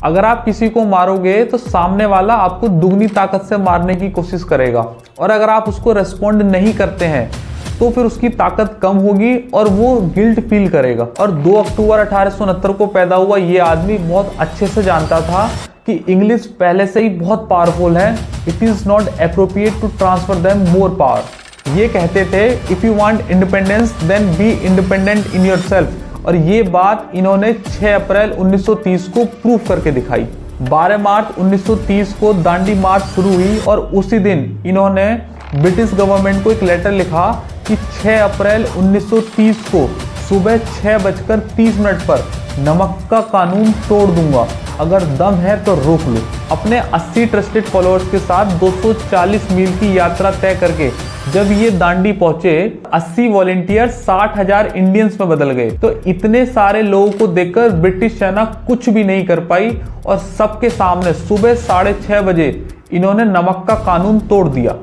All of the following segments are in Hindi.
अगर आप किसी को मारोगे तो सामने वाला आपको दुगनी ताकत से मारने की कोशिश करेगा, और अगर आप उसको रेस्पॉन्ड नहीं करते हैं तो फिर उसकी ताकत कम होगी और वो गिल्ट फील करेगा। और 2 अक्टूबर 1869 को पैदा हुआ ये आदमी बहुत अच्छे से जानता था कि इंग्लिश पहले से ही बहुत पावरफुल है। It is not appropriate to transfer them more power. ये कहते थे if you want independence then be independent in yourself, और ये बात इन्होंने 6 अप्रैल 1930 को प्रूव करके दिखाई। 12 मार्च 1930 को दांडी मार्च शुरू हुई और उसी दिन इन्होंने ब्रिटिश गवर्नमेंट को एक लेटर लिखा कि 6 अप्रैल 1930 को सुबह 6:30 पर नमक का कानून तोड़ दूंगा, अगर दम है तो रोक लो। अपने 80 ट्रस्टेड फॉलोअर्स के साथ 240 मील की यात्रा तय करके जब ये दांडी पहुंचे, 80 वॉलेंटियर 60,000 इंडियंस में बदल गए। तो इतने सारे लोगों को देखकर ब्रिटिश सेना कुछ भी नहीं कर पाई और सबके सामने सुबह 6:30 बजे इन्होंने नमक का कानून तोड़ दिया।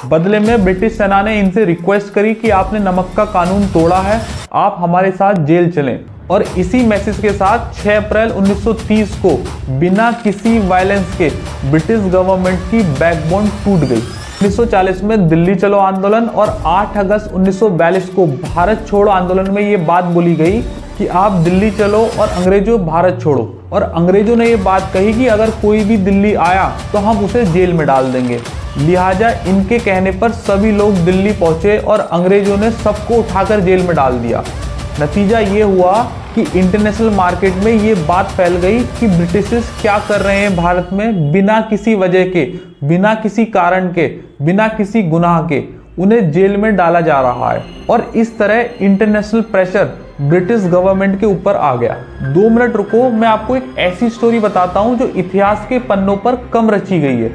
बदले में ब्रिटिश सेना ने इनसे रिक्वेस्ट करी कि आपने नमक का कानून तोड़ा है, आप हमारे साथ जेल चलें। और इसी मैसेज के साथ 6 अप्रैल 1930 को बिना किसी वायलेंस के ब्रिटिश गवर्नमेंट की बैकबोन टूट गई। 1940 में दिल्ली चलो आंदोलन और 8 अगस्त 1942 को भारत छोड़ो आंदोलन में ये बात बोली गई कि आप दिल्ली चलो और अंग्रेजों भारत छोड़ो। और अंग्रेजों ने ये बात कही कि अगर कोई भी दिल्ली आया तो हम उसे जेल में डाल देंगे। लिहाजा इनके कहने पर सभी लोग दिल्ली पहुंचे और अंग्रेजों ने सबको उठाकर जेल में डाल दिया। नतीजा ये हुआ कि इंटरनेशनल मार्केट में ये बात फैल गई कि ब्रिटिशर्स क्या कर रहे हैं भारत में, बिना किसी वजह के, बिना किसी कारण के, बिना किसी गुनाह के उन्हें जेल में डाला जा रहा है। और इस तरह इंटरनेशनल प्रेशर ब्रिटिश गवर्नमेंट के ऊपर आ गया। 2 मिनट रुको, मैं आपको एक ऐसी स्टोरी बताता हूं जो इतिहास के पन्नों पर कम रची गई है।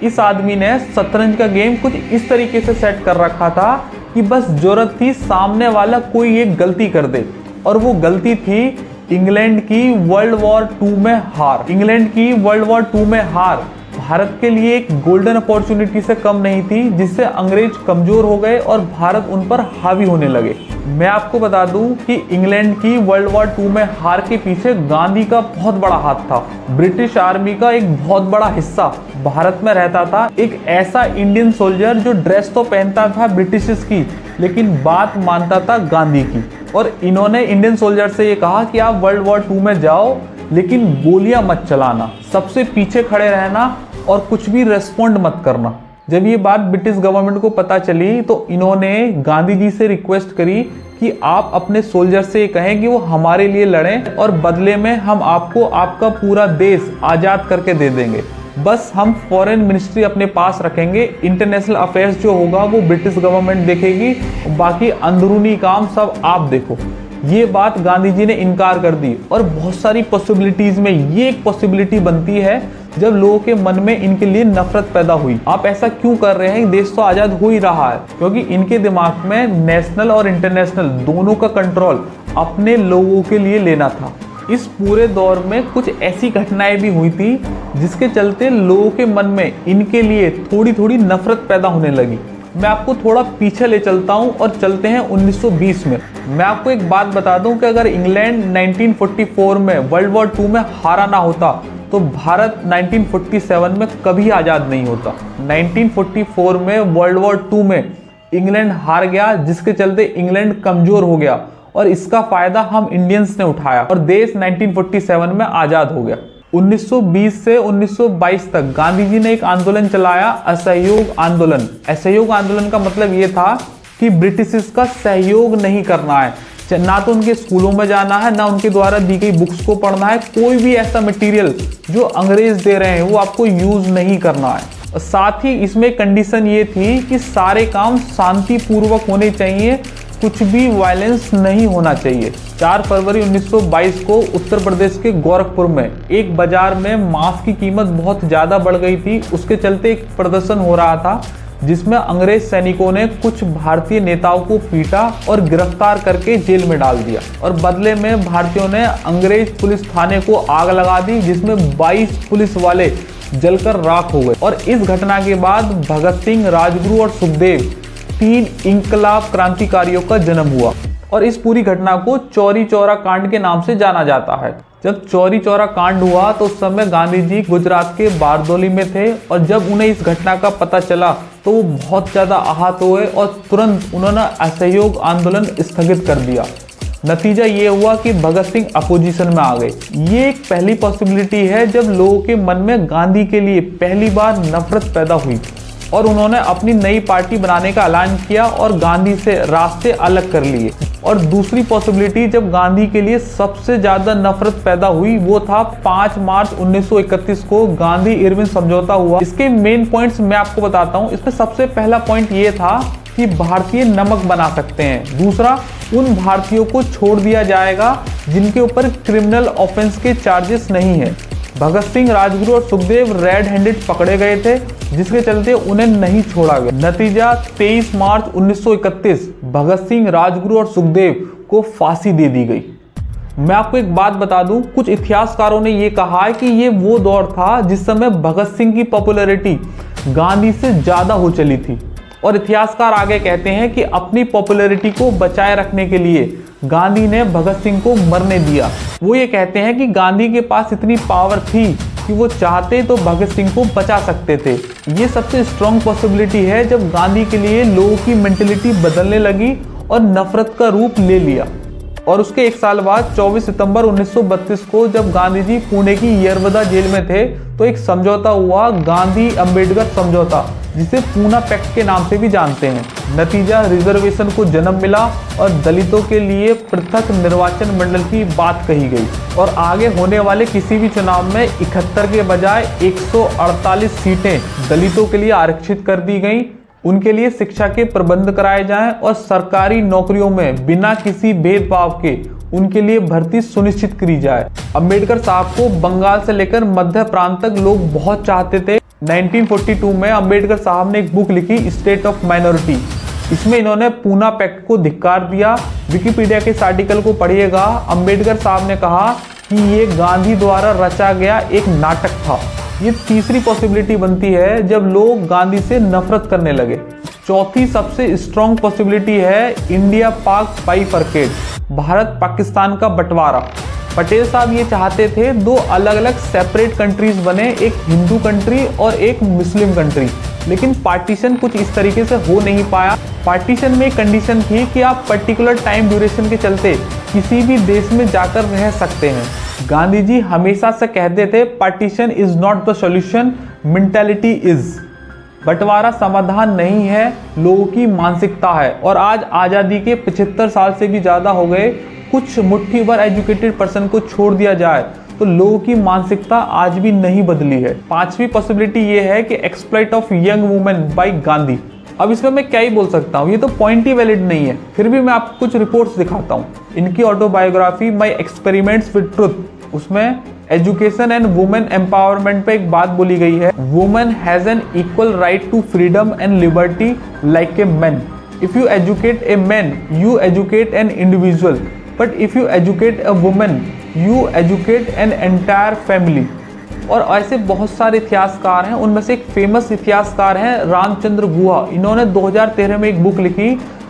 इस आदमी ने शतरंज का गेम कुछ इस तरीके से सेट कर रखा था कि बस जरूरत थी सामने वाला कोई एक गलती कर दे, और वो गलती थी इंग्लैंड की वर्ल्ड वॉर 2 में हार। इंग्लैंड की वर्ल्ड वॉर 2 में हार भारत के लिए एक गोल्डन अपॉर्चुनिटी से कम नहीं थी, जिससे अंग्रेज कमजोर हो गए और भारत उन पर हावी होने लगे। मैं आपको बता दूं कि इंग्लैंड की वर्ल्ड वॉर 2 में हार के पीछे गांधी का बहुत बड़ा हाथ था। ब्रिटिश आर्मी का एक बहुत बड़ा हिस्सा भारत में रहता था, एक ऐसा इंडियन सोल्जर जो ड्रेस तो पहनता था ब्रिटिशर्स की, लेकिन बात मानता था गांधी की। और इन्होंने इंडियन सोल्जर से ये कहा कि आप वर्ल्ड वॉर 2 में जाओ, लेकिन गोलियां मत चलाना, सबसे पीछे खड़े रहना और कुछ भी रेस्पॉन्ड मत करना। जब ये बात ब्रिटिश गवर्नमेंट को पता चली तो इन्होंने गांधी जी से रिक्वेस्ट करी कि आप अपने सोल्जर से कहें कि वो हमारे लिए लड़ें और बदले में हम आपको आपका पूरा देश आज़ाद करके दे देंगे। बस हम फॉरेन मिनिस्ट्री अपने पास रखेंगे, इंटरनेशनल अफेयर्स जो होगा वो ब्रिटिश गवर्नमेंट देखेगी, बाकी अंदरूनी काम सब आप देखो। ये बात गांधी जी ने इनकार कर दी। और बहुत सारी पॉसिबिलिटीज में ये एक पॉसिबिलिटी बनती है जब लोगों के मन में इनके लिए नफरत पैदा हुई। आप ऐसा क्यों कर रहे हैं, देश तो आजाद हो ही रहा है। क्योंकि इनके दिमाग में नेशनल और इंटरनेशनल दोनों का कंट्रोल अपने लोगों के लिए लेना था। इस पूरे दौर में कुछ ऐसी घटनाएं भी हुई थी जिसके चलते लोगों के मन में इनके लिए थोड़ी थोड़ी नफरत पैदा होने लगी। मैं आपको थोड़ा पीछे ले चलता हूं और चलते हैं 1920 में। मैं आपको एक बात बता दूं कि अगर इंग्लैंड 1944 में वर्ल्ड वॉर 2 में हारा ना होता तो भारत 1947 में कभी आज़ाद नहीं होता। 1944 में वर्ल्ड वॉर 2 में इंग्लैंड हार गया, जिसके चलते इंग्लैंड कमजोर हो गया और इसका फायदा हम इंडियंस ने उठाया और देश 1947 में आज़ाद हो गया। 1920 से 1922 तक गांधी जी ने एक आंदोलन चलाया, असहयोग आंदोलन। असहयोग आंदोलन का मतलब ये था कि ब्रिटिशर्स का सहयोग नहीं करना है, ना तो उनके स्कूलों में जाना है, ना उनके द्वारा दी गई बुक्स को पढ़ना है। कोई भी ऐसा मटेरियल जो अंग्रेज दे रहे हैं वो आपको यूज नहीं करना है। साथ ही इसमें कंडीशन ये थी कि सारे काम शांतिपूर्वक होने चाहिए, कुछ भी वायलेंस नहीं होना चाहिए। 4 फरवरी 1922 को उत्तर प्रदेश के गोरखपुर में एक बाजार में मांस की कीमत बहुत ज़्यादा बढ़ गई थी। उसके चलते एक प्रदर्शन हो रहा था जिसमें अंग्रेज सैनिकों ने कुछ भारतीय नेताओं को पीटा और गिरफ्तार करके जेल में डाल दिया और बदले में भारतीयों ने अंग्रेज पुलिस थाने को आग लगा दी, जिसमें 22 पुलिस वाले जलकर राख हो गए। और इस घटना के बाद भगत सिंह, राजगुरु और सुखदेव 3 इंकलाब क्रांतिकारियों का जन्म हुआ और इस पूरी घटना को चौरी चौरा कांड के नाम से जाना जाता है। जब चौरी चौरा कांड हुआ तो उस समय गांधी जी गुजरात के बारदोली में थे और जब उन्हें इस घटना का पता चला तो वो बहुत ज़्यादा आहत हुए और तुरंत उन्होंने असहयोग आंदोलन स्थगित कर दिया। नतीजा ये हुआ कि भगत सिंह अपोजिशन में आ गए। ये एक पहली पॉसिबिलिटी है जब लोगों के मन में गांधी के लिए पहली बार नफरत पैदा हुई और उन्होंने अपनी नई पार्टी बनाने का ऐलान किया और गांधी से रास्ते अलग कर लिए। और दूसरी पॉसिबिलिटी जब गांधी के लिए सबसे ज्यादा नफरत पैदा हुई वो था 5 मार्च 1931 को गांधी इरविन समझौता हुआ। इसके मेन पॉइंट्स मैं आपको बताता हूँ। इसमें सबसे पहला पॉइंट ये था कि भारतीय नमक बना सकते हैं। दूसरा, उन भारतीयों को छोड़ दिया जाएगा जिनके ऊपर क्रिमिनल ऑफेंस के चार्जेस नहीं है। भगत सिंह, राजगुरु और सुखदेव रेड हैंडेड पकड़े गए थे जिसके चलते उन्हें नहीं छोड़ा गया। नतीजा 23 मार्च 1931 भगत सिंह, राजगुरु और सुखदेव को फांसी दे दी गई। मैं आपको एक बात बता दूं, कुछ इतिहासकारों ने यह कहा है कि ये वो दौर था जिस समय भगत सिंह की पॉपुलैरिटी गांधी से ज्यादा हो चली थी। और इतिहासकार आगे कहते हैं कि अपनी पॉपुलैरिटी को बचाए रखने के लिए गांधी ने भगत सिंह को मरने दिया। वो ये कहते हैं कि गांधी के पास इतनी पावर थी कि वो चाहते तो भगत सिंह को बचा सकते थे। ये सबसे स्ट्रॉन्ग पॉसिबिलिटी है जब गांधी के लिए लोगों की मेंटेलिटी बदलने लगी और नफरत का रूप ले लिया। और उसके एक साल बाद 24 सितंबर 1932 को जब गांधी जी पुणे की यरवदा जेल में थे तो एक समझौता हुआ, गांधी अंबेडकर समझौता, जिसे पूना पैक्ट के नाम से भी जानते हैं। नतीजा, रिजर्वेशन को जन्म मिला और दलितों के लिए पृथक निर्वाचन मंडल की बात कही गई। और आगे होने वाले किसी भी चुनाव में 71 के बजाय 148 सीटें दलितों के लिए आरक्षित कर दी गई। उनके लिए शिक्षा के प्रबंध कराए जाएं और सरकारी नौकरियों में बिना किसी भेदभाव के उनके लिए भर्ती सुनिश्चित करी जाए। अंबेडकर साहब को बंगाल से लेकर मध्य प्रांत तक लोग बहुत चाहते थे। 1942 में अंबेडकर साहब ने एक बुक लिखी, स्टेट ऑफ माइनॉरिटी। इसमें इन्होंने पूना पैक्ट को धिक्कार दिया। विकिपीडिया के इस आर्टिकल को पढ़िएगा। अंबेडकर साहब ने कहा कि ये गांधी द्वारा रचा गया एक नाटक था। ये तीसरी पॉसिबिलिटी बनती है जब लोग गांधी से नफरत करने लगे। चौथी सबसे स्ट्रॉन्ग पॉसिबिलिटी है इंडिया पाक बाइफरकेट, भारत पाकिस्तान का बंटवारा। पटेल साहब ये चाहते थे दो अलग अलग सेपरेट कंट्रीज बने, एक हिंदू कंट्री और एक मुस्लिम कंट्री, लेकिन पार्टीशन कुछ इस तरीके से हो नहीं पाया। पार्टीशन में एक कंडीशन थी कि आप पर्टिकुलर टाइम ड्यूरेशन के चलते किसी भी देश में जाकर रह सकते हैं। गांधी जी हमेशा से कहते थे partition is not the solution, mentality is. बंटवारा समाधान नहीं है, लोगों की मानसिकता है। और आज आज़ादी के 75 साल से भी ज़्यादा हो गए, कुछ मुट्ठी भर एजुकेटेड पर्सन को छोड़ दिया जाए तो लोगों की मानसिकता आज भी नहीं बदली है। पांचवी पॉसिबिलिटी ये है कि exploit of young women bye Gandhi. अब इसमें मैं क्या ही बोल सकता हूँ, ये तो पॉइंट ही वैलिड नहीं है, फिर भी मैं आपको कुछ रिपोर्ट्स दिखाता हूँ। इनकी autobiography my experiments with truth, उसमें एजुकेशन एंड वुमेन एम्पावरमेंट पे एक बात बोली गई है, women has an equal right to freedom and liberty like a man. If you educate a man you educate an individual, but if you educate a women you educate an entire family. और ऐसे बहुत सारे इतिहासकार हैं, उनमें से एक फेमस इतिहासकार हैं रामचंद्र गुहा। इन्होंने 2013 में एक बुक लिखी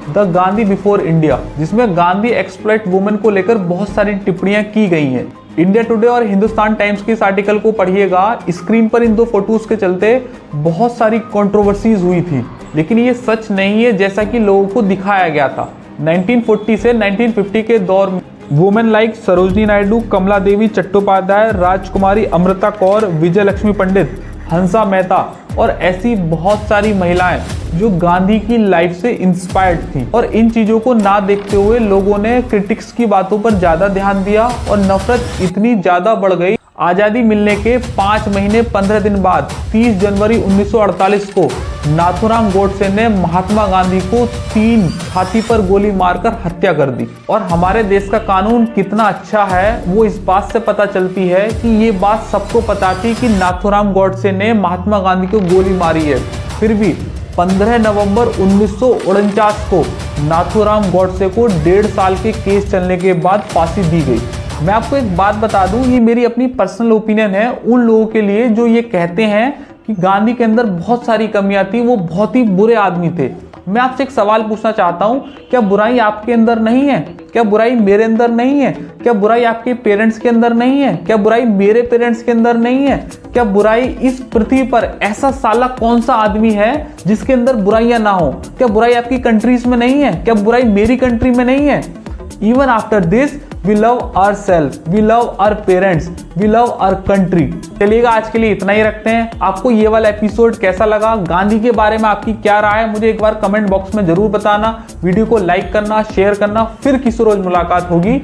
द गांधी बिफोर इंडिया, जिसमें गांधी एक्सप्लॉइट वुमेन को लेकर बहुत सारी टिप्पणियां की गई हैं। इंडिया टुडे और हिंदुस्तान टाइम्स के इस आर्टिकल को पढ़िएगा। स्क्रीन पर इन दो फोटोज के चलते बहुत सारी कंट्रोवर्सीज हुई थी, लेकिन ये सच नहीं है जैसा कि लोगों को दिखाया गया था। 1940 से 1950 के दौर में वुमेन लाइक सरोजनी नायडू, कमला देवी चट्टोपाध्याय, राजकुमारी अमृता कौर, विजय लक्ष्मी पंडित, हंसा मेहता और ऐसी बहुत सारी महिलाएं जो गांधी की लाइफ से इंस्पायर्ड थी। और इन चीजों को ना देखते हुए लोगों ने क्रिटिक्स की बातों पर ज्यादा ध्यान दिया और नफरत इतनी ज्यादा बढ़ गई। आजादी मिलने के 5 महीने 15 दिन बाद 30 जनवरी 1948 को नाथूराम गोडसे ने महात्मा गांधी को 3 छाती पर गोली मारकर हत्या कर दी। और हमारे देश का कानून कितना अच्छा है वो इस बात से पता चलती है कि ये बात सबको पता थी कि नाथूराम गोडसे ने महात्मा गांधी को गोली मारी है। फिर भी 15 नवंबर 1949 को नाथूराम गोडसे को 1.5 साल के केस चलने के बाद फांसी दी गई। मैं आपको एक बात बता दूं, ये मेरी अपनी पर्सनल ओपिनियन है उन लोगों के लिए जो ये कहते हैं कि कि गांधी के अंदर बहुत सारी कमियां थी, वो बहुत ही बुरे आदमी थे। मैं आपसे एक सवाल पूछना चाहता हूं, क्या बुराई आपके अंदर नहीं है? क्या बुराई मेरे अंदर नहीं है? क्या बुराई आपके पेरेंट्स के अंदर नहीं है? क्या बुराई मेरे पेरेंट्स के अंदर नहीं है? क्या बुराई इस पृथ्वी पर ऐसा साला कौन सा आदमी है जिसके अंदर बुराइयां ना हो? क्या बुराई आपकी कंट्रीज में नहीं है? क्या बुराई मेरी कंट्री में नहीं है? Even after this we love our self, we love our parents, we love our country. चलिएगा, आज के लिए इतना ही रखते हैं। आपको ये वाला एपिसोड कैसा लगा? गांधी के बारे में आपकी क्या राय है? मुझे एक बार कमेंट बॉक्स में जरूर बताना। वीडियो को लाइक करना, शेयर करना। फिर किसी रोज मुलाकात होगी।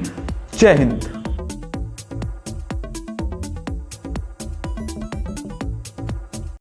जय हिंद।